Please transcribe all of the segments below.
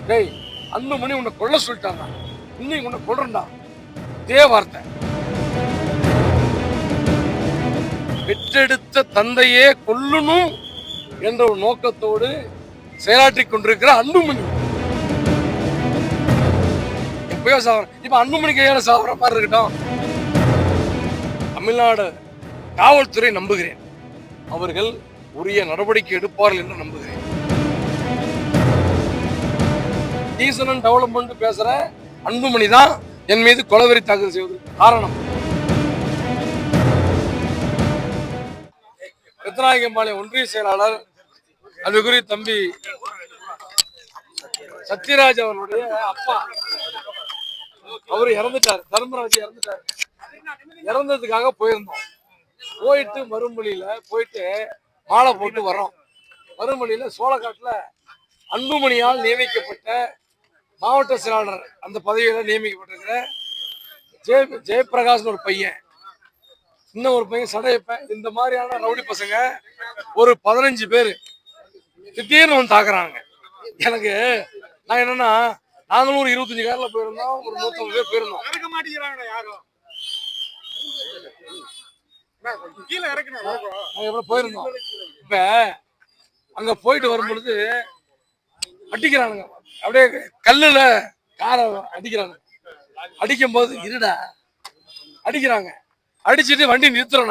டேய் அன்புமணி உன்னை கொல்ல சொல்லிட்டாங்க, இன்னைக்கு உன்னை கொல்றா. இதே வார்த்தை. பெற்றெடுத்த தந்தையே கொல்லணும் என்ற ஒரு நோக்கத்தோடு செயலாற்றிக் கொண்டிருக்கிற அன்புமணி எப்பயோ சாவரம். இப்ப அன்புமணி கையால சாவர மாதிரி இருக்கட்டும். தமிழ்நாடு காவல்துறை நம்புகிறேன், அவர்கள் உரிய நடவடிக்கை எடுப்பார்கள் என்று நம்புகிறேன். டீசன் டெவலப்மெண்ட் பேசுற அன்புமணி தான் என் மீது கொலைவெறி தாக்குதல் செய்வதற்கு காரணம். பெத்தநாயக்கம்பாளையம் ஒன்றிய செயலாளர் அன்புக்குரிய தம்பி சத்யராஜ் அவர்களுடைய அப்பா, அவரு இறந்துட்டார், தர்மராஜ் இறந்துட்டார். இறந்ததுக்காக போயிருந்தோம். போயிட்டு மறுமொழியில போயிட்டு மாலை போட்டு வர்றோம். மறுமொழியில சோழக்காட்டுல அன்புமணியால் நியமிக்கப்பட்ட மாவட்ட செயலாளர் அந்த பதவியில நியமிக்கப்பட்டிருக்கிற ஜெயபிரகாஷ் ஒரு பையன், இன்னும் ஒரு பையன் சடையப்ப, இந்த மாதிரியான ரவுடி பசங்க ஒரு 15 பேர் திடீர்னு வந்து தாக்குறாங்க. எனக்கு நான் என்னன்னா, நாங்களும் ஒரு 25 கார்ல போயிருந்தோம், ஒரு 150 பேர் போயிருந்தோம். போயிருந்தோம். இப்ப அங்க போயிட்டு வரும் பொழுது அடிக்கிறானுங்க, அப்படியே கல்லுல காரை அடிக்கிறாங்க. அடிக்கும் போது இருடா அடிக்கிறாங்க. அடிச்சுட்டு வண்டி நிறுத்துறோம்.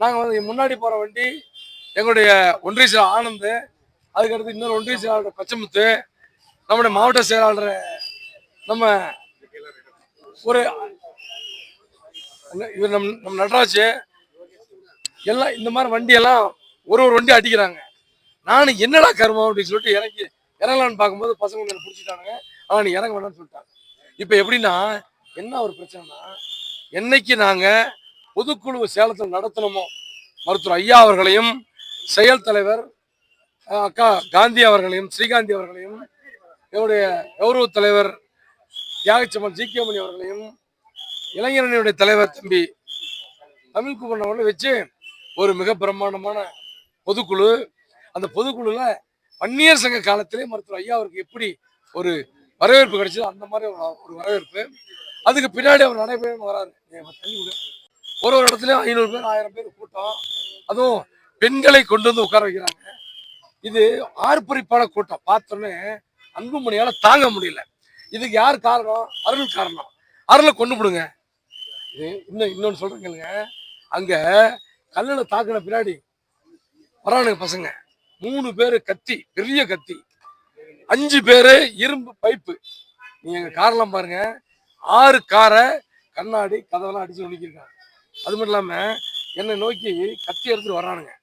நாங்க முன்னாடி போற வண்டி எங்களுடைய ஒன்றிய செயலாளர் ஆனந்த், அதுக்கடுத்து இன்னொரு ஒன்றிய செயலாளர் பச்சைமுத்து, நம்முடைய மாவட்ட செயலாளர் நம்ம ஒரு இவர் நம்ம நடராஜ், எல்லாம் இந்த மாதிரி வண்டி எல்லாம் ஒரு வண்டி அடிக்கிறாங்க. நானும் என்னடா கருமம் அப்படின்னு சொல்லிட்டு இறங்கலான்னு பார்க்கும்போது பசங்க என்ன பிடிச்சிட்டானுங்க. ஆனா நீ இறங்க வேணாம்னு சொல்லிட்டாங்க. இப்ப எப்படின்னா என்ன ஒரு பிரச்சனைனா, என்னைக்கு நாங்க பொதுக்குழு சேலத்தில் நடத்தணுமோ, மருத்துவர் ஐயா அவர்களையும் செயல் தலைவர் அக்கா காந்தி அவர்களையும் ஸ்ரீகாந்தி அவர்களையும் என்னுடைய கௌரவ தலைவர் தியாகச்சம்மன் ஜி.கே. மணி அவர்களையும் இளைஞரணியுடைய தலைவர் தம்பி தமிழ்குமரன் அவர்களை வச்சு ஒரு மிக பிரம்மாண்டமான பொதுக்குழு. அந்த பொதுக்குழுல வன்னியர் சங்க காலத்திலே மருத்துவர் ஐயா அவருக்கு எப்படி ஒரு வரவேற்பு கிடைச்சது, அந்த மாதிரி ஒரு வரவேற்பு. அதுக்கு பின்னாடி அவர் நடைபெறும் வராரு. ஒரு இடத்துலயும் 500 பேர் 1000 பேர் கூட்டம், அதுவும் பெண்களை கொண்டு வந்து உட்கார வைக்கிறாங்க. இது ஆர்ப்பரிப்பான கூட்டம். பார்த்தோன்னே அன்புமணியால தாங்க முடியல. இதுக்கு யார் காரணம்? அருள் காரணம். அருளை கொண்டு விடுங்க. இது இன்னொன்னு சொல்றேங்க, அங்க கல்லுல தாக்குன பின்னாடி வரானுங்க பசங்க. 3 பேரு கத்தி, பெரிய கத்தி, 5 பேரு இரும்பு பைப்பு. நீங்க எங்க காரெல்லாம் பாருங்க, 6 காரை கண்ணாடி கதவெல்லாம் அடிச்சு ஒழிக்கிருக்காங்க. அது மட்டும் இல்லாம என்னை நோக்கி கத்தி எடுத்துட்டு வரானுங்க.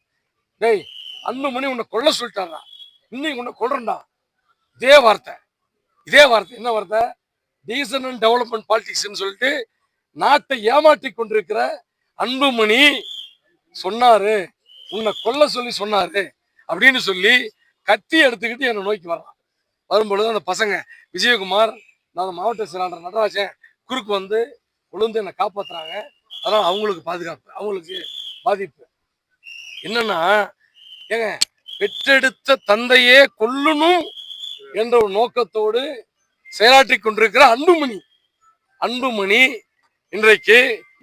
டேய் அன்புமணி உன்னை கொல்ல சொல்லிட்டாரா, இன்னைக்கு உன்னை கொல்றா. இதே வார்த்தை. என்ன வார்த்தை? டீசன் அண்ட் டெவலப்மெண்ட் பாலிடிக்ஸ் சொல்லிட்டு நாட்டை ஏமாற்றி கொண்டிருக்கிற அன்புமணி சொன்னாரு, உன்னை கொல்ல சொல்லி சொன்னாரு அப்படின்னு சொல்லி கத்தி எடுத்துக்கிட்டு என்னை நோக்கி வர்றான். வரும்பொழுது அந்த பசங்க விஜயகுமார், நான் மாவட்ட செயலாளர் நடராஜன் குறுக்கு வந்து விழுந்து என்னை காப்பாத்துறாங்க. அதனால அவங்களுக்கு பாதுகாப்பு, அவங்களுக்கு பாதிப்பு. என்னன்னா, ஏங்க பெற்றெடுத்த தந்தையே கொல்லணும் என்ற ஒரு நோக்கத்தோடு செயலாற்றி கொண்டிருக்கிற அன்புமணி இன்றைக்கு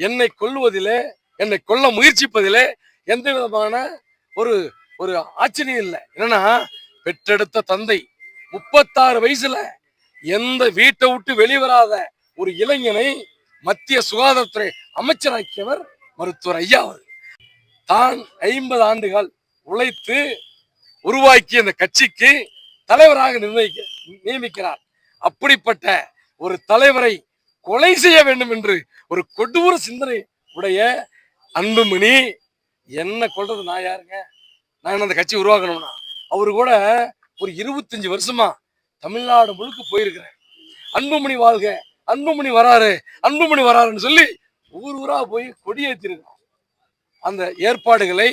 என்னை கொல்லுவதிலே, என்னை கொல்ல முயற்சிப்பதிலே எந்த விதமான ஒரு ஆச்சரியம் இல்லை. என்னன்னா, பெற்றெடுத்த தந்தை 36 வயசுல எந்த வீட்டை விட்டு வெளிவராத ஒரு இளைஞனை மத்திய சுகாதாரத்துறை அமைச்சராக்கியவர் மருத்துவர் ஐயா. தான் 50 ஆண்டுகள் உழைத்து உருவாக்கிய அந்த கட்சிக்கு தலைவராக நியமிக்கிறார். அப்படிப்பட்ட ஒரு தலைவரை கொலை செய்ய வேண்டும் என்று ஒரு கொடூர சிந்தனை உடைய அன்புமணி என்ன கொல்றது. நான் யாருங்க? நான் அந்த கட்சி உருவாக்கணும்னா, அவரு கூட ஒரு 25 வருஷமா தமிழ்நாடு முழுக்க போயிருக்கிறேன். அன்புமணி வாழ்க, அன்புமணி வராருன்னு சொல்லி ஊரா போய் கொடியேற்றிருக்கோம். அந்த ஏற்பாடுகளை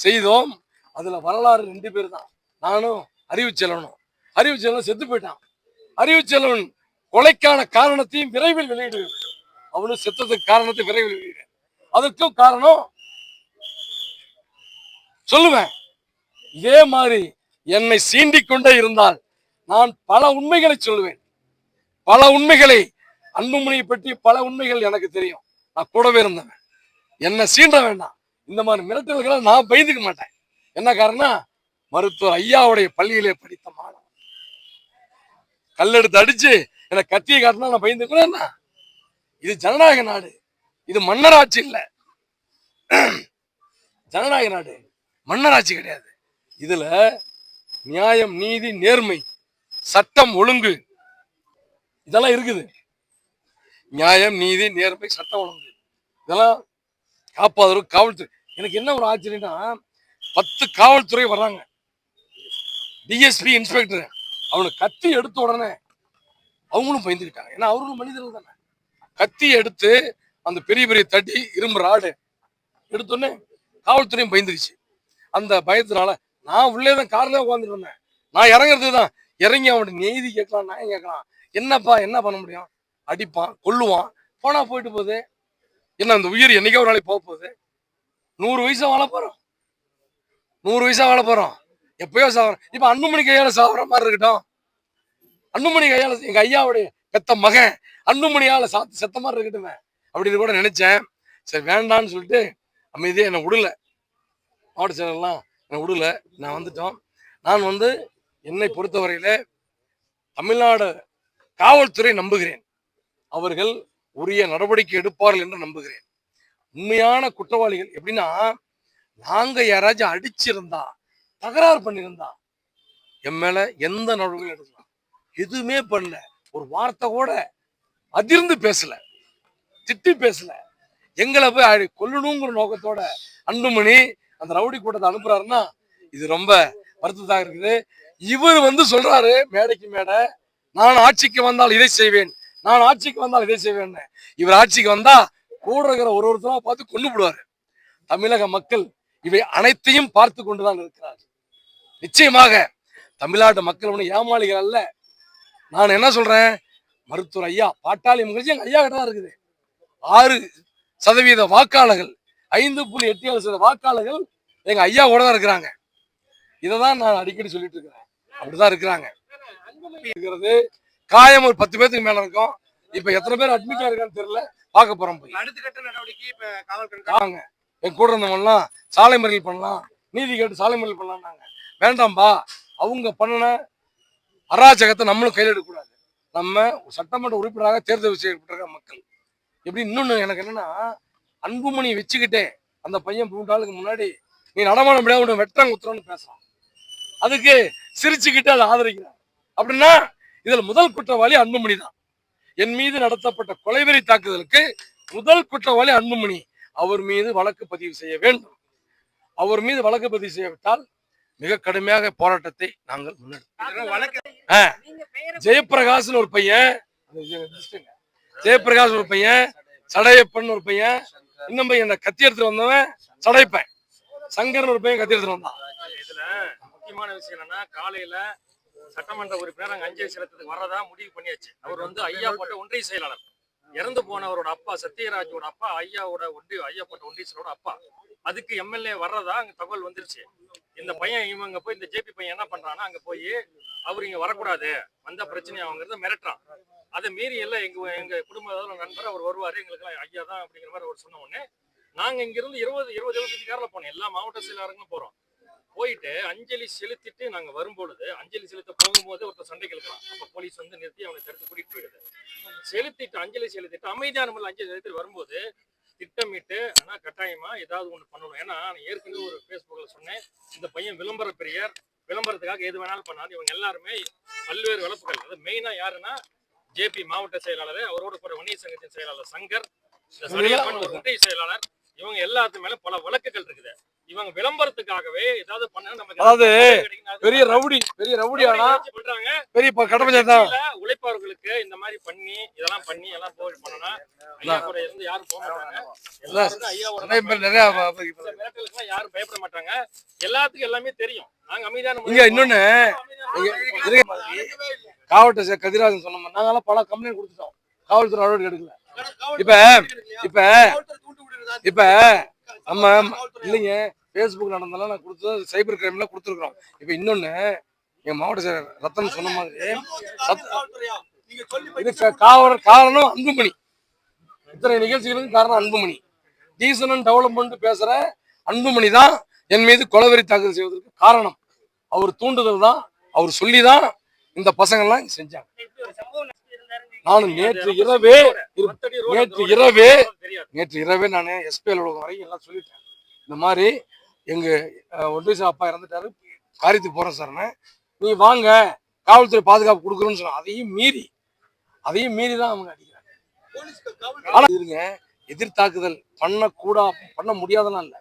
செய்தோம். அதுல வரலாறு 2 பேர் தான், நானும் அறிவுச்செல்வனும் செத்து போயிட்டான். அறிவுச்செல்வன் கொலைக்கான காரணத்தையும் விரைவில் வெளியிடுவேன். அவனும் செத்ததுக்கு காரணத்தை விரைவில் வெளியிடுவேன். அதற்கும் காரணம் சொல்லுவேன். இதே மாதிரி என்னை சீண்டிக் கொண்டே இருந்தால் நான் பல உண்மைகளை சொல்லுவேன். பல உண்மைகளை, அன்புமணியை பற்றி பல உண்மைகள் எனக்கு தெரியும். நான் கூடவே இருந்தேன். என்ன சீண்ட வேண்டாம். இந்த மாதிரி மிரட்டல்களை நான் பயந்துக்க மாட்டேன். என்ன காரணம்? மருத்துவர் ஐயாவுடைய பள்ளியிலே படித்த மாணவன். கல்லெடுத்து அடிச்சு என்ன கத்தியை காட்டினா நான் பயந்துக்கிறேன். இது ஜனநாயக நாடு. இது மன்னராட்சி இல்ல. ஜனநாயக நாடு, மன்னராட்சி கிடையாது. இதுல நியாயம், நீதி, நேர்மை, சட்டம், ஒழுங்கு இதெல்லாம் இருக்குது. நியாயம், நீதி, நேர்மை, சட்டம், ஒழுங்கு இதெல்லாம் காப்பாதவர் காவல்துறை. எனக்கு என்ன ஒரு ஆச்சரியம்னா 10 காவல்துறை வர்றாங்க, டிஎஸ்பி, இன்ஸ்பெக்டர். அவனுக்கு கத்தி எடுத்த உடனே அவங்களும் பயந்துக்கிட்டாங்க. ஏன்னா அவர்களும் மனிதர்கள் தானே. கத்தி எடுத்து அந்த பெரிய பெரிய தட்டி இரும்பு ராடு எடுத்தோடனே காவல்துறையும் பயந்துருச்சு. அந்த பயத்தினால நான் உள்ளேதான் கார்ல உட்காந்துட்டு இருந்தேன். நான் இறங்குறது தான். இறங்கி அவனுடைய நீதி கேட்கலாம், நியாயம் கேட்கலாம். என்னப்பா என்ன பண்ண முடியும்? அடிப்பான், கொல்லுவான், போனா போயிட்டு போகுது. என்ன அந்த உயிர் என்னைக்கே ஒரு நாளைக்கு போக போகுது. 100 வயசா வாழ போறோம், 100 வயசா வாழ போறோம். எப்பயோ சாவறோம். இப்ப அன்புமணி கையால சாவற மாதிரி இருக்கட்டும். அன்புமணி கையால, எங்க ஐயாவுடைய பெத்த மகன் அன்புமணியால செத்த மாதிரி இருக்கட்டுமே அப்படின்னு கூட நினைச்சேன். சரி வேண்டான்னு சொல்லிட்டு அமைதியா என்னை விடல. மாவட்ட செயலர்லாம் என்னை விடல. நான் வந்துட்டோம். நான் என்னை பொறுத்தவரையில தமிழ்நாடு காவல்துறை நம்புகிறேன். அவர்கள் உரிய நடவடிக்கை எடுப்பார்கள் என்று நம்புகிறேன். உண்மையான குற்றவாளிகள் எப்படின்னா, நாங்க யாராச்சும் அடிச்சிருந்தா, தகராறு பண்ணியிருந்தா என் மேல எந்த நடவடிக்கையும் எடுக்கலாம். எதுவுமே பண்ணல. ஒரு வார்த்தை கூட அதிர்ந்து பேசல, திட்டி பேசல. எங்களை போய் கொல்லணுங்கிற நோக்கத்தோட அன்புமணி அந்த ரவுடி கூட்டத்தை அனுப்புறாருன்னா இது ரொம்ப வருத்தத்தாக இருக்குது. இவர் சொல்றாரு மேடைக்கு மேடை, நான் ஆட்சிக்கு வந்தால் இதை செய்வேன், நான் ஆட்சிக்கு வந்தால் இதை செய்வேன். இவர் ஆட்சிக்கு வந்தா கூட இருக்கிற ஒருத்தரா பார்த்து கொண்டு விடுவாரு. தமிழக மக்கள் இவை அனைத்தையும் பார்த்து கொண்டுதான் இருக்கிறார். நிச்சயமாக தமிழ்நாட்டு மக்கள் ஏமாளிகள் அல்ல. நான் என்ன சொல்றேன், மருத்துவர் ஐயா பாட்டாளி மகிழ்ச்சி எங்க ஐயா கிட்ட தான் இருக்குது. 6% வாக்காளர்கள், 5.87% வாக்காளர்கள் எங்க ஐயா கூட தான் இருக்கிறாங்க. இதைதான் நான் அடிக்கடி சொல்லிட்டு இருக்கிறேன். அப்படிதான் இருக்கிறாங்க. இருக்கிறது காயம் ஒரு 10 பேருக்கு மேல இருக்கும். இப்ப எத்தனை பேர் அட்மிட் ஆயிருக்கான்னு தெரியல, பார்க்க போறோம். போய் அடுத்த கட்ட நடவடிக்கை இப்ப காவல்துறை என் கூட இருந்தவங்கலாம் சாலை மறியல் பண்ணலாம், நீதி கேட்டு சாலை மறியல் பண்ணலாம்னாங்க. வேண்டாம்பா, அவங்க பண்ணின அராஜகத்தை நம்மளும் கையில் எடுக்கக்கூடாது. நம்ம சட்டமன்ற உறுப்பினராக தேர்தல் செய்யப்பட்டிருக்க மக்கள். எப்படி இன்னொன்னு எனக்கு என்னன்னா, அன்புமணி வச்சுக்கிட்டே அந்த பையன் 3 நாளுக்கு முன்னாடி நீ நடமாட முடியாது வெட்டாங்க உத்தரவுன்னு பேசுறான். அதுக்கு சிரிச்சுக்கிட்டு அதை ஆதரிக்கிறார். அப்படின்னா இதுல முதல் குற்றவாளி அன்புமணி தான். என் மீது நடத்தப்பட்ட கொலைவெறி தாக்குதலுக்கு முதல் குற்றவாளி அன்புமணி. அவர் மீது வழக்கு பதிவு செய்ய வேண்டும். அவர் மீது வழக்கு பதிவு செய்யவிட்டால் மிக கடுமையாக போராட்டத்தை நாங்கள் முன்னெடுப்போம். ஜெயபிரகாஷ் ஒரு பையன், ஜெயபிரகாஷ் ஒரு பையன், சடையப்பன் ஒரு பையன், இன்னும் பையன் கத்தி எடுத்துட்டு வந்தவன் சடையப்பன், சங்கர் ஒரு பையன் கத்தி எடுத்துட்டு வந்தான். இதுல முக்கியமான விஷயம் என்னன்னா, காலையில சட்டமன்ற உறுப்பினர் அங்க அஞ்சலி செலுத்துறதுக்கு வரதா முடிவு பண்ணியாச்சு. அவர் ஐயா போட்ட ஒன்றிய செயலாளர், இறந்து போனவரோட அப்பா சத்யராஜோட அப்பா, ஐயாவோட ஐயா போட்ட ஒன்றிய செயலோட அப்பா. அதுக்கு எம்எல்ஏ வர்றதா அங்க தகவல் வந்துருச்சு. இந்த பையன் இவங்க போய் இந்த ஜேபி பையன் என்ன பண்றான்னா, அங்க போய் அவர் இங்க வரக்கூடாது, வந்த பிரச்சனை அவங்கிறத மிரட்டுறான். அதை மீறி எல்லாம் எங்க குடும்ப நண்பர் அவர் வருவாரு, எங்களுக்கு எல்லாம் ஐயா தான் அப்படிங்கிற மாதிரி அவர் சொன்ன உடனே நாங்க இங்க இருந்து 20-25 கார்ல போனோம். எல்லா மாவட்ட செயலாளர்களும் போறோம். போயிட்டு அஞ்சலி செலுத்திட்டு நாங்க வரும்பொழுது, அஞ்சலி செலுத்த போகும்போது ஒருத்தர் சண்டைக்கு இழுக்கிறான். அப்ப போலீஸ் நிறுத்தி அவனை தடுத்து கூட்டிட்டு போயிடுது. செலுத்திட்டு அஞ்சலி செலுத்திட்டு அமைதியான முறையில் அஞ்சலி செலுத்திட்டு வரும்போது திட்டமிட்டு ஆனா கட்டாயமா ஏதாவது ஒண்ணு பண்ணணும். ஏன்னா நான் ஏற்கனவே ஒரு பேஸ்புக்ல சொன்னேன், இந்த பையன் விளம்பர பிரியர், விளம்பரத்துக்காக எது வேணாலும் பண்ணாது. இவங்க எல்லாருமே பல்வேறு வளர்ப்புகள். அது மெயினா யாருன்னா ஜேபி மாவட்ட செயலாளர், அவரோட போற வன்னியர் சங்கத்தின் செயலாளர் சங்கர், ஒன்றிய செயலாளர், இவங்க எல்லாத்து மேல பல வழக்குகள் இருக்குது. இவங்க விளம்பரத்துக்காகவே ஏதாவது பண்ண நமக்கு, அதாவது பெரிய ரவுடி ஆனா பண்றாங்க. பெரிய கடமை உழைப்பாளர்களுக்கு இந்த மாதிரி பண்ணி இதெல்லாம் பண்ணி எல்லாம் போய் பண்ணனா ஐயா கூட இருந்து யாரும் போக மாட்டாங்க. யாரும் பயப்பட மாட்டாங்க. எல்லாத்துக்கும் எல்லாமே தெரியும். நாங்க அமைதியான இங்க இன்னொன்னு காவல்துறை கதிராஜன் சொன்ன மாதிரி நாங்கெல்லாம் பல கம்ப்ளைண்ட் கொடுத்துட்டோம், காவல்துறை நடவடிக்கை எடுக்கல. இப்ப இப்ப நம்ம இல்லைங்க, பேஸ்புக் நடந்தாலும் நான் கொடுத்து சைபர் கிரைம்ல கொடுத்துருக்கோம். இப்ப இன்னொன்னு எங்க மாவட்ட செயலர் ரத்தன் சொன்ன மாதிரி இதுக்கு காரணம் அன்புமணி. இத்தனை நிகழ்ச்சிகளுக்கு காரணம் அன்புமணி. டீசன் அண்ட் டெவலப்மெண்ட் பேசுற அன்புமணி தான் என் மீது கொலவெறி தாக்குதல் செய்வதற்கு காரணம். அவர் தூண்டுதல் தான், அவர் சொல்லிதான் இந்த பசங்க எல்லாம் செஞ்சாங்க. நானும் நேற்று இரவே நான் எஸ்பி அலுவலகம் வரைக்கும் எல்லாம் சொல்லிட்டேன். இந்த மாதிரி எங்க ஒன்றிய அப்பா இறந்துட்டாரு, காரியத்துக்கு போறேன் சார்னு, நீ வாங்க காவல்துறை பாதுகாப்பு கொடுக்குறோன்னு சொன்னா அதையும் மீறி தான் அவங்க அடிக்கிறாங்க. ஆனா இருங்க, எதிர்த்தாக்குதல் பண்ண முடியாதெல்லாம் இல்லை,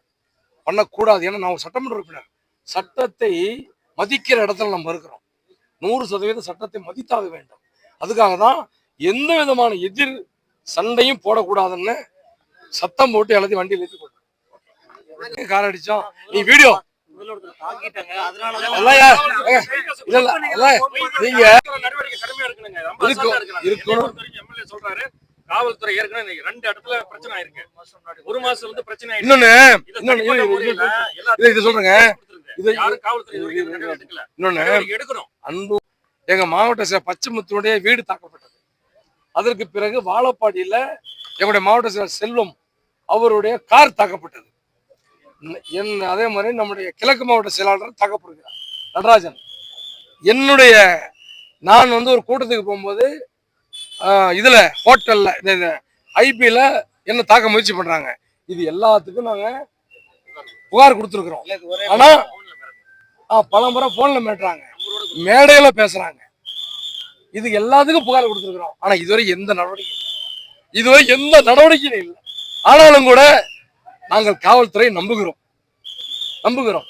பண்ணக்கூடாது. ஏன்னா நான் சட்டமன்ற உறுப்பினர், சட்டத்தை மதிக்கிற இடத்துல நம்ம இருக்கிறோம். 100% சட்டத்தை மதித்தாக வேண்டும். அதுக்காக தான் எந்த விதமான எதிர் சண்டையும் போடக்கூடாதுன்னு சத்தம் போட்டு எல்லாத்தையும் வண்டியில் ஏற்றி கொண்டு கார் அடிச்சோம். நீ வீடியோ காவல்துறை ஏற்கனவே 2 இடத்துல பிரச்சனை ஆயிருக்கு. 1 மாசம் வந்து பிரச்சனை ஆயிருக்கு. இன்னொன்னு சொல்றேங்க, அன்பு எங்க மாவட்ட பச்சைமுத்துடைய வீடு தாக்கப்பட்டது. அதற்கு பிறகு வாழப்பாடியில எங்களுடைய மாவட்ட செயலர் செல்வம் அவருடைய கார் தாக்கப்பட்டது. அதே மாதிரி நம்முடைய கிழக்கு மாவட்ட செயலாளர் தாக்கப்படுகிறார் நடராஜன். நான் வந்து ஒரு கூட்டத்துக்கு போகும்போது இதுல ஹோட்டல்ல இந்த ஐபில என்ன தாக்க முயற்சி பண்றாங்க. இது எல்லாத்துக்கும் நாங்க புகார் கொடுத்துருக்குறோம். ஆனா பலமுறை போன்ல மேட்டுறாங்க, மேடையில பேசுறாங்க. இது எல்லாத்துக்கும் புகார் கொடுத்துருக்குறோம். ஆனா இதுவரை எந்த நடவடிக்கையும் இல்லை. ஆனாலும் கூட நாங்கள் காவல்துறையை நம்புகிறோம்.